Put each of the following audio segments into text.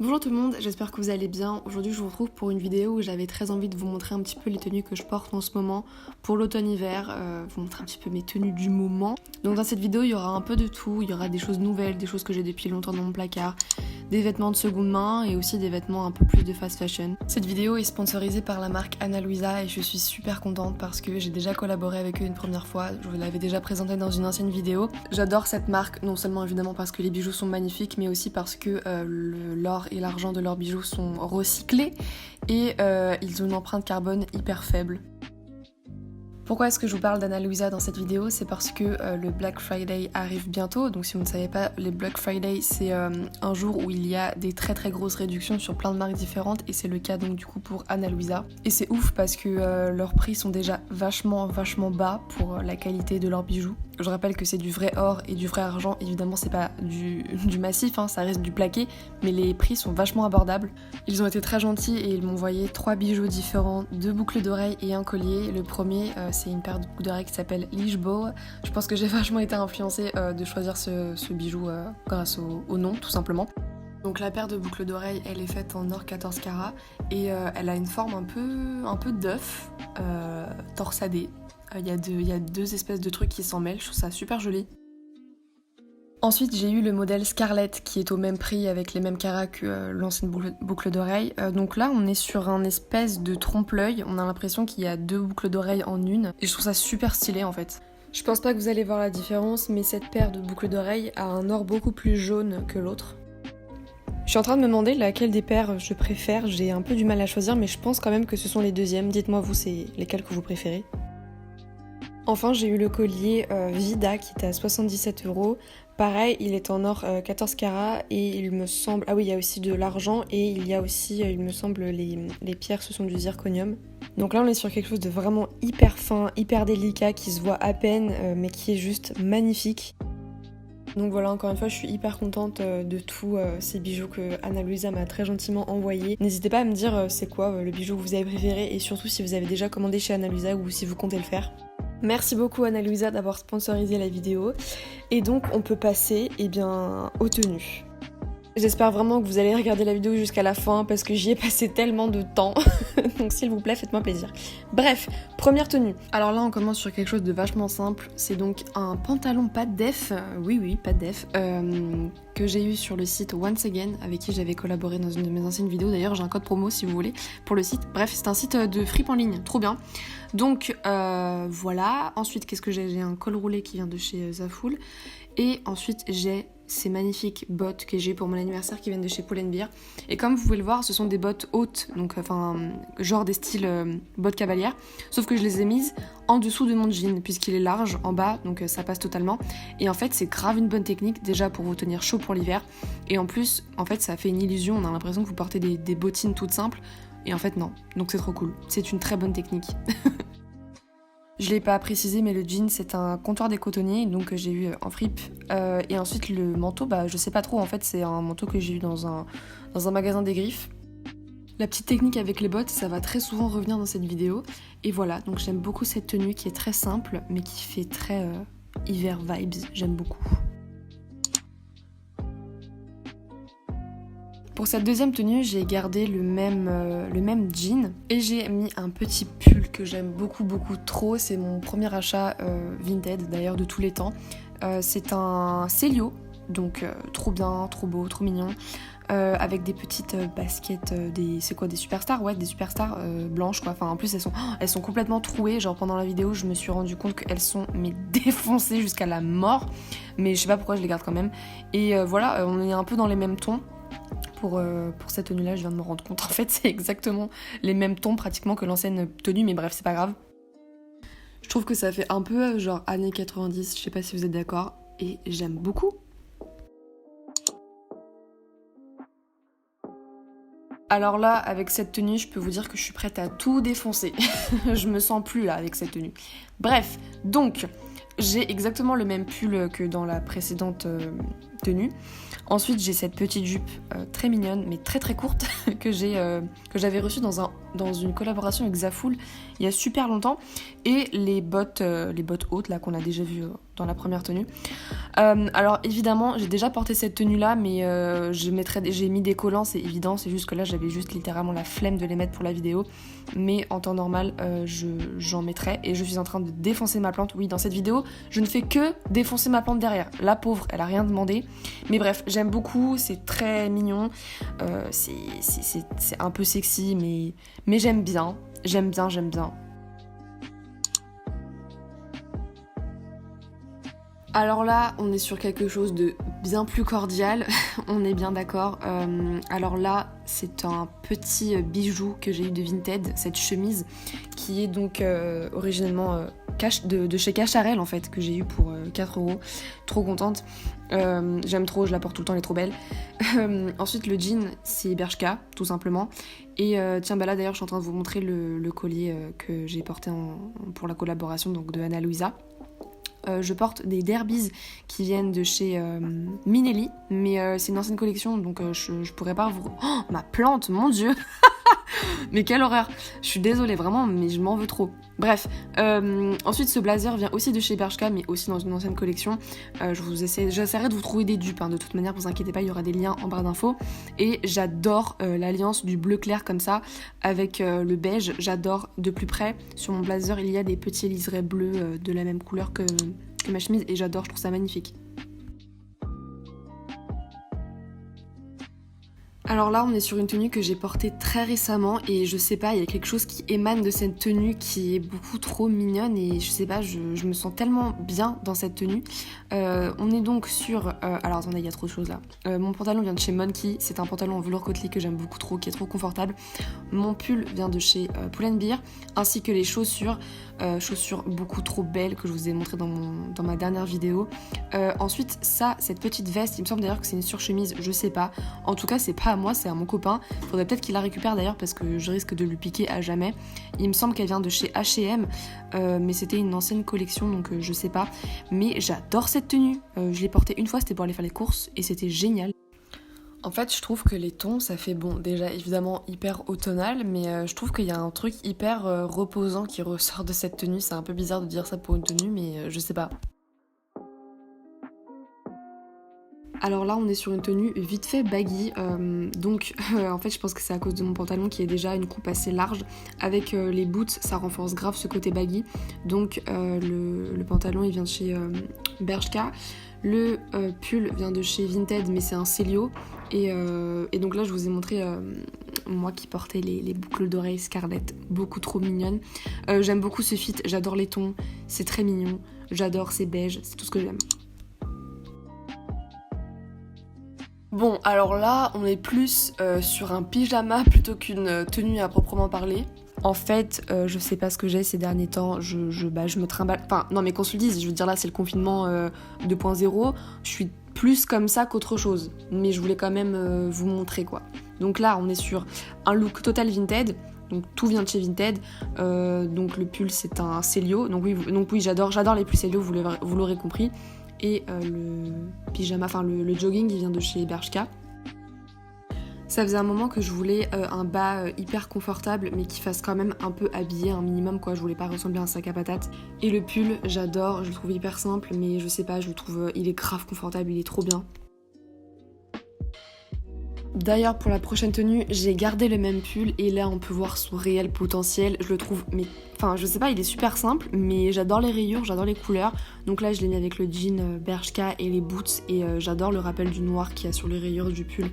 Bonjour tout le monde, j'espère que vous allez bien. Aujourd'hui je vous retrouve pour une vidéo où j'avais très envie de vous montrer un petit peu les tenues que je porte en ce moment pour l'automne-hiver, vous montrer un petit peu mes tenues du moment. Donc dans cette vidéo il y aura un peu de tout, il y aura des choses nouvelles, des choses que j'ai depuis longtemps dans mon placard, des vêtements de seconde main et aussi des vêtements un peu plus de fast fashion. Cette vidéo est sponsorisée par la marque Ana Luisa et je suis super contente parce que j'ai déjà collaboré avec eux une première fois, je vous l'avais déjà présenté dans une ancienne vidéo. J'adore cette marque, non seulement évidemment parce que les bijoux sont magnifiques mais aussi parce que l'or et l'argent de leurs bijoux sont recyclés et ils ont une empreinte carbone hyper faible. Pourquoi est-ce que je vous parle d'Ana Luisa dans cette vidéo? C'est parce que le Black Friday arrive bientôt, donc si vous ne savez pas, les Black Friday c'est un jour où il y a des très très grosses réductions sur plein de marques différentes et c'est le cas donc du coup pour Ana Luisa. Et c'est ouf parce que leurs prix sont déjà vachement bas pour la qualité de leurs bijoux. Je rappelle que c'est du vrai or et du vrai argent, évidemment c'est pas du massif, hein, ça reste du plaqué, mais les prix sont vachement abordables. Ils ont été très gentils et ils m'ont envoyé 3 bijoux différents, 2 boucles d'oreilles et un collier. Le premier c'est une paire de boucles d'oreilles qui s'appelle Leash Bow. Je pense que j'ai vachement été influencée de choisir ce bijou grâce au nom tout simplement. Donc la paire de boucles d'oreilles elle est faite en or 14 carats et elle a une forme un peu d'œuf torsadé. Il y a deux espèces de trucs qui s'en mêlent, je trouve ça super joli. Ensuite j'ai eu le modèle Scarlett qui est au même prix avec les mêmes carats que l'ancienne boucle d'oreille. Donc là on est sur un espèce de trompe-l'œil, on a l'impression qu'il y a 2 boucles d'oreilles en une et je trouve ça super stylé en fait. Je pense pas que vous allez voir la différence mais cette paire de boucles d'oreilles a un or beaucoup plus jaune que l'autre. Je suis en train de me demander laquelle des paires je préfère, j'ai un peu du mal à choisir mais je pense quand même que ce sont les deuxièmes, dites-moi vous c'est lesquelles que vous préférez. Enfin j'ai eu le collier Vida qui était à 77€. Pareil, il est en or 14 carats et il me semble... Ah oui, il y a aussi de l'argent et il y a aussi, il me semble, les pierres, ce sont du zirconium. Donc là, on est sur quelque chose de vraiment hyper fin, hyper délicat, qui se voit à peine, mais qui est juste magnifique. Donc voilà, encore une fois, je suis hyper contente de tous ces bijoux que Ana Luisa m'a très gentiment envoyés. N'hésitez pas à me dire c'est quoi le bijou que vous avez préféré et surtout si vous avez déjà commandé chez Ana Luisa ou si vous comptez le faire. Merci beaucoup Ana Luisa d'avoir sponsorisé la vidéo. Et donc on peut passer aux tenues. J'espère vraiment que vous allez regarder la vidéo jusqu'à la fin parce que j'y ai passé tellement de temps. Donc s'il vous plaît, faites-moi plaisir. Bref, première tenue. Alors là, on commence sur quelque chose de vachement simple. C'est donc un pantalon pas de def, oui, pas de def, que j'ai eu sur le site Once Again, avec qui j'avais collaboré dans une de mes anciennes vidéos. D'ailleurs, j'ai un code promo si vous voulez pour le site. Bref, c'est un site de fripe en ligne, trop bien. Donc voilà. Ensuite, qu'est-ce que j'ai? J'ai un col roulé qui vient de chez Zaful. Et ensuite, j'ai ces magnifiques bottes que j'ai eu pour mon anniversaire qui viennent de chez Pull&Bear. Et comme vous pouvez le voir, ce sont des bottes hautes, donc genre des styles bottes cavalières, sauf que je les ai mises en dessous de mon jean puisqu'il est large en bas, donc ça passe totalement. Et en fait, c'est grave une bonne technique déjà pour vous tenir chaud pour l'hiver. Et en plus, en fait, ça fait une illusion, on a l'impression que vous portez des bottines toutes simples. Et en fait, non. Donc c'est trop cool. C'est une très bonne technique. Je l'ai pas précisé mais le jean c'est un comptoir des cotonniers donc j'ai eu en fripe et ensuite le manteau je sais pas trop en fait c'est un manteau que j'ai eu dans un magasin des Griffes. La petite technique avec les bottes ça va très souvent revenir dans cette vidéo et voilà donc j'aime beaucoup cette tenue qui est très simple mais qui fait très hiver vibes, j'aime beaucoup. Pour cette deuxième tenue, j'ai gardé le même jean et j'ai mis un petit pull que j'aime beaucoup trop. C'est mon premier achat Vinted d'ailleurs de tous les temps. C'est un Célio, donc trop bien, trop beau, trop mignon. Avec des petites baskets, des superstars? Ouais, des superstars blanches quoi. Enfin en plus elles sont complètement trouées. Genre pendant la vidéo je me suis rendu compte qu'elles sont défoncées jusqu'à la mort. Mais je sais pas pourquoi je les garde quand même. Et voilà, on est un peu dans les mêmes tons. Pour cette tenue là je viens de me rendre compte en fait c'est exactement les mêmes tons pratiquement que l'ancienne tenue mais bref c'est pas grave. Je trouve que ça fait un peu genre années 90, je sais pas si vous êtes d'accord et j'aime beaucoup. Alors là avec cette tenue je peux vous dire que je suis prête à tout défoncer. Je me sens plus là avec cette tenue. Bref donc j'ai exactement le même pull que dans la précédente tenue. Ensuite j'ai cette petite jupe très mignonne mais très très courte que j'avais reçue dans une collaboration avec Zaful il y a super longtemps, et les bottes hautes là qu'on a déjà vues dans la première tenue. Alors évidemment j'ai déjà porté cette tenue là, mais j'ai mis des collants, c'est évident, c'est juste que là j'avais juste littéralement la flemme de les mettre pour la vidéo, mais en temps normal j'en mettrai. Et je suis en train de défoncer ma plante. Oui, dans cette vidéo je ne fais que défoncer ma plante derrière, la pauvre elle a rien demandé, mais bref, j'aime beaucoup, c'est très mignon, c'est un peu sexy, mais j'aime bien. Alors là, on est sur quelque chose de bien plus cordial, on est bien d'accord. Alors là, c'est un petit bijou que j'ai eu de Vinted, cette chemise, qui est donc originellement de chez Cacharel en fait, que j'ai eu pour 4€. Trop contente. J'aime trop, je la porte tout le temps, elle est trop belle. Ensuite, le jean, c'est Bershka, tout simplement. Et tiens, bah là d'ailleurs, je suis en train de vous montrer le collier que j'ai porté pour la collaboration donc, de Ana Luisa. Je porte des derbies qui viennent de chez Minelli, mais c'est une ancienne collection, donc je pourrais pas vous... Oh, ma plante, mon dieu. Mais quelle horreur. Je suis désolée vraiment, mais je m'en veux trop. Bref, ensuite ce blazer vient aussi de chez Bershka, mais aussi dans une ancienne collection. J'essaierai de vous trouver des dupes, hein, de toute manière, vous inquiétez pas, il y aura des liens en barre d'infos. Et j'adore l'alliance du bleu clair comme ça, avec le beige, j'adore de plus près. Sur mon blazer, il y a des petits liserés bleus de la même couleur que ma chemise, et j'adore, je trouve ça magnifique. Alors là, on est sur une tenue que j'ai portée très récemment, et je sais pas, il y a quelque chose qui émane de cette tenue qui est beaucoup trop mignonne, et je sais pas, je me sens tellement bien dans cette tenue. On est donc sur... alors attendez, il y a trop de choses là. Mon pantalon vient de chez Monkey, c'est un pantalon en velours côtelé que j'aime beaucoup trop, qui est trop confortable. Mon pull vient de chez Pull&Bear, ainsi que les chaussures beaucoup trop belles que je vous ai montré dans ma dernière vidéo. Ensuite, cette petite veste, il me semble d'ailleurs que c'est une surchemise, je sais pas. En tout cas, c'est pas à moi, c'est à mon copain. Faudrait peut-être qu'il la récupère d'ailleurs parce que je risque de lui piquer à jamais. Il me semble qu'elle vient de chez H&M, mais c'était une ancienne collection, donc je sais pas. Mais j'adore cette tenue. Je l'ai portée une fois, c'était pour aller faire les courses, et c'était génial. En fait, je trouve que les tons, ça fait bon, déjà évidemment hyper automnal, mais je trouve qu'il y a un truc hyper reposant qui ressort de cette tenue. C'est un peu bizarre de dire ça pour une tenue, mais je sais pas. Alors là, on est sur une tenue vite fait baggy, donc en fait je pense que c'est à cause de mon pantalon qui est déjà une coupe assez large. Avec les boots, ça renforce grave ce côté baggy. Donc le pantalon il vient de chez Bershka. Le pull vient de chez Vinted, mais c'est un Celio. Et donc là je vous ai montré moi qui portais les boucles d'oreilles Scarlett, beaucoup trop mignonnes. J'aime beaucoup ce fit, j'adore les tons, c'est très mignon, j'adore, c'est beige, c'est tout ce que j'aime. Bon, alors là, on est plus sur un pyjama plutôt qu'une tenue à proprement parler. En fait, je sais pas ce que j'ai ces derniers temps, je me trimballe... Enfin, non mais qu'on se le dise, je veux dire là, c'est le confinement 2.0, je suis plus comme ça qu'autre chose. Mais je voulais quand même vous montrer quoi. Donc là, on est sur un look total Vinted, donc tout vient de chez Vinted. Donc le pull, c'est un Celio, donc oui j'adore les pulls Celio, vous l'aurez compris. Et le pyjama, enfin le jogging, il vient de chez Bershka. Ça faisait un moment que je voulais un bas hyper confortable, mais qui fasse quand même un peu habillé, un minimum quoi. Je voulais pas ressembler à un sac à patates. Et le pull, j'adore, je le trouve hyper simple, mais je sais pas, je le trouve, il est grave confortable, il est trop bien. D'ailleurs, pour la prochaine tenue, j'ai gardé le même pull et là on peut voir son réel potentiel. Je le trouve, mais enfin je sais pas, il est super simple, mais j'adore les rayures, j'adore les couleurs. Donc là je l'ai mis avec le jean Bershka et les boots, et j'adore le rappel du noir qu'il y a sur les rayures du pull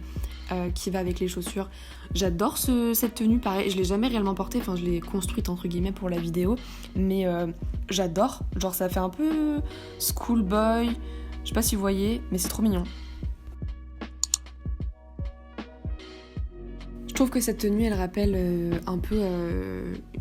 qui va avec les chaussures. J'adore cette tenue, pareil, je l'ai jamais réellement portée, enfin je l'ai construite entre guillemets pour la vidéo, mais j'adore, genre ça fait un peu schoolboy, je sais pas si vous voyez, mais c'est trop mignon. Je trouve que cette tenue, elle rappelle un peu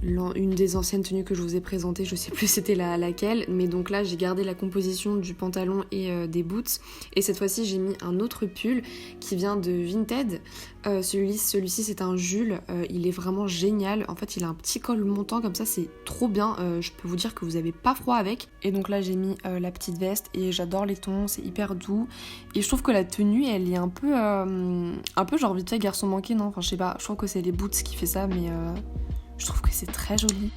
une des anciennes tenues que je vous ai présentées, je sais plus c'était laquelle, mais donc là j'ai gardé la composition du pantalon et des boots, et cette fois-ci j'ai mis un autre pull qui vient de Vinted. Celui-ci c'est un Jules, il est vraiment génial, en fait il a un petit col montant comme ça, c'est trop bien, je peux vous dire que vous avez pas froid avec. Et donc là j'ai mis la petite veste et j'adore les tons, c'est hyper doux, et je trouve que la tenue elle est un peu genre vite fait garçon manqué, non, enfin je sais pas, je trouve que c'est les boots qui fait ça, mais je trouve que c'est très joli.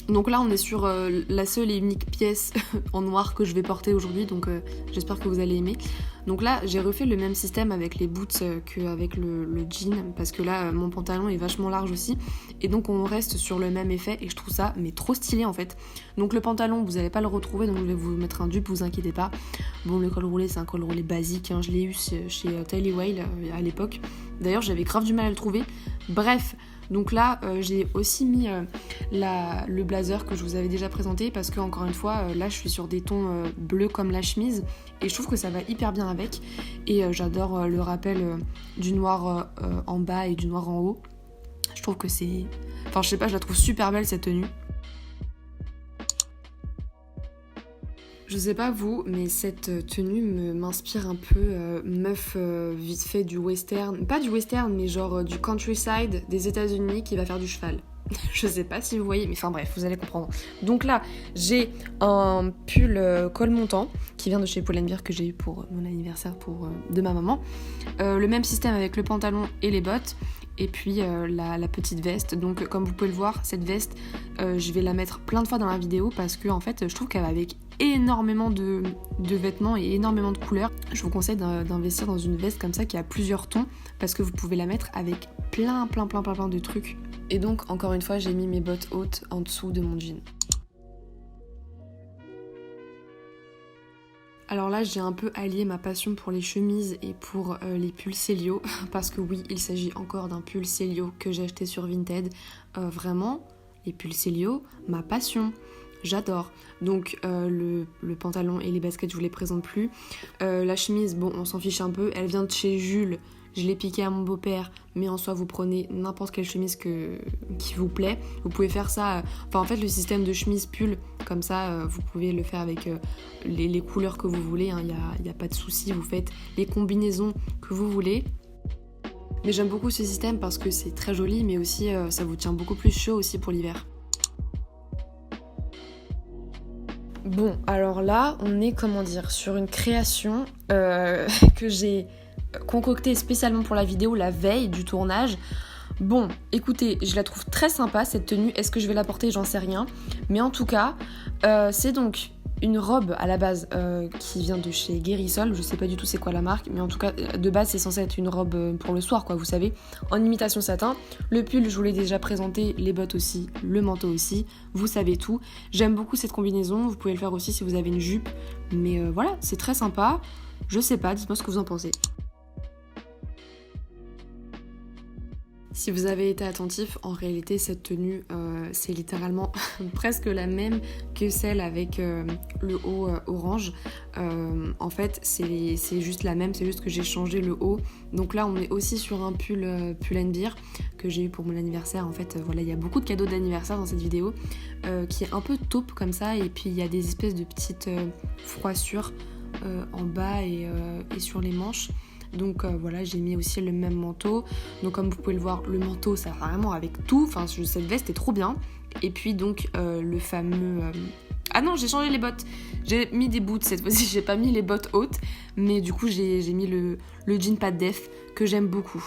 Donc là on est sur la seule et unique pièce en noir que je vais porter aujourd'hui, donc j'espère que vous allez aimer. Donc là j'ai refait le même système avec les boots qu'avec le jean, parce que là mon pantalon est vachement large aussi, et donc on reste sur le même effet et je trouve ça mais trop stylé en fait. Donc le pantalon vous n'allez pas le retrouver, donc je vais vous mettre un dupe, vous inquiétez pas. Bon, le col roulé c'est un col roulé basique, hein, je l'ai eu chez Tylee Weil à l'époque, d'ailleurs j'avais grave du mal à le trouver. Bref, donc là j'ai aussi mis le blazer que je vous avais déjà présenté, parce que encore une fois là je suis sur des tons bleus comme la chemise et je trouve que ça va hyper bien avec, et j'adore le rappel du noir en bas et du noir en haut. Je trouve que c'est... Enfin je sais pas, je la trouve super belle cette tenue. Je sais pas vous, mais cette tenue m'inspire un peu meuf vite fait du western, pas du western mais genre du countryside des États-Unis qui va faire du cheval. Je sais pas si vous voyez, mais enfin bref, vous allez comprendre. Donc là, j'ai un pull col montant qui vient de chez Pull&Bear que j'ai eu pour mon anniversaire de ma maman. Le même système avec le pantalon et les bottes. Et puis la petite veste. Donc comme vous pouvez le voir, cette veste, je vais la mettre plein de fois dans la vidéo parce que en fait, je trouve qu'elle va avec énormément de vêtements et énormément de couleurs. Je vous conseille d'investir dans une veste comme ça qui a plusieurs tons, parce que vous pouvez la mettre avec plein de trucs. Et donc encore une fois, j'ai mis mes bottes hautes en dessous de mon jean. Alors là, j'ai un peu allié ma passion pour les chemises et pour les pulls Célio, parce que oui, il s'agit encore d'un pull Célio que j'ai acheté sur Vinted. Vraiment, les pulls Célio, ma passion. J'adore. Donc le pantalon et les baskets, je vous les présente plus. La chemise, bon, on s'en fiche un peu. Elle vient de chez Jules. Je l'ai piquée à mon beau-père, mais en soi, vous prenez n'importe quelle chemise qui vous plaît. Vous pouvez faire ça... Enfin, en fait, le système de chemise pull, comme ça, vous pouvez le faire avec les couleurs que vous voulez. Il y a pas de souci. Vous faites les combinaisons que vous voulez. Mais j'aime beaucoup ce système parce que c'est très joli, mais aussi, ça vous tient beaucoup plus chaud aussi pour l'hiver. Bon, alors là, on est, comment dire, sur une création que j'ai concoctée spécialement pour la vidéo la veille du tournage. Bon, écoutez, je la trouve très sympa cette tenue. Est-ce que je vais la porter? J'en sais rien. Mais en tout cas, c'est donc une robe à la base qui vient de chez Guérissol. Je sais pas du tout c'est quoi la marque, mais en tout cas, de base, c'est censé être une robe pour le soir, quoi, vous savez, en imitation satin. Le pull, je vous l'ai déjà présenté, les bottes aussi, le manteau aussi, vous savez tout. J'aime beaucoup cette combinaison, vous pouvez le faire aussi si vous avez une jupe, mais voilà, c'est très sympa. Je sais pas, dites-moi ce que vous en pensez. Si vous avez été attentif, en réalité cette tenue c'est littéralement presque la même que celle avec le haut orange. En fait c'est juste la même, c'est juste que j'ai changé le haut. Donc là on est aussi sur un Pull&Bear que j'ai eu pour mon anniversaire. En fait voilà, il y a beaucoup de cadeaux d'anniversaire dans cette vidéo qui est un peu taupe comme ça, et puis il y a des espèces de petites froissures en bas et sur les manches. Donc voilà, j'ai mis aussi le même manteau. Donc comme vous pouvez le voir, le manteau ça va vraiment avec tout. Enfin, cette veste est trop bien. Et puis donc le fameux... Ah non, j'ai changé les bottes. J'ai mis des boots cette fois-ci, j'ai pas mis les bottes hautes. Mais du coup, j'ai mis le jean pas de def que j'aime beaucoup.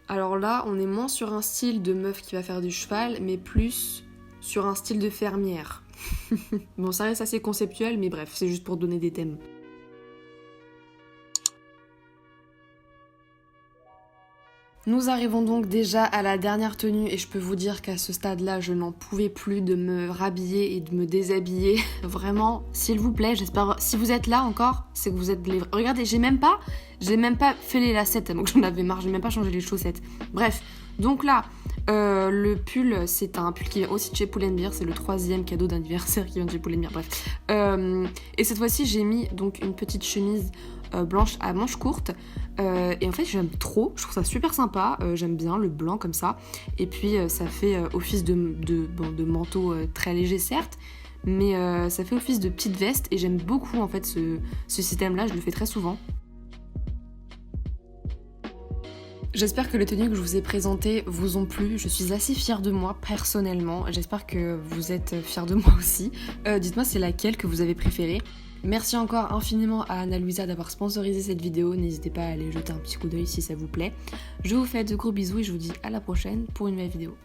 Alors là, on est moins sur un style de meuf qui va faire du cheval, mais plus sur un style de fermière. Bon, ça reste assez conceptuel, mais bref, c'est juste pour donner des thèmes. Nous arrivons donc déjà à la dernière tenue et je peux vous dire qu'à ce stade-là, je n'en pouvais plus de me rhabiller et de me déshabiller. Vraiment, s'il vous plaît, j'espère... Si vous êtes là encore, c'est que vous êtes... Regardez, j'ai même pas fait les lacets, donc j'en avais marre, j'ai même pas changé les chaussettes. Bref, Donc là, le pull, c'est un pull qui vient aussi de chez Pull&Bear, c'est le 3e cadeau d'anniversaire qui vient de chez Pull&Bear, bref. Et cette fois-ci, j'ai mis donc une petite chemise blanche à manches courtes. Et en fait, j'aime trop, je trouve ça super sympa, j'aime bien le blanc comme ça. Et puis, ça fait office de manteau très léger, certes, mais ça fait office de petite veste et j'aime beaucoup en fait ce système-là, je le fais très souvent. J'espère que les tenues que je vous ai présentées vous ont plu. Je suis assez fière de moi personnellement. J'espère que vous êtes fiers de moi aussi. Dites-moi c'est laquelle que vous avez préférée. Merci encore infiniment à Ana Luisa d'avoir sponsorisé cette vidéo. N'hésitez pas à aller jeter un petit coup d'œil si ça vous plaît. Je vous fais de gros bisous et je vous dis à la prochaine pour une nouvelle vidéo.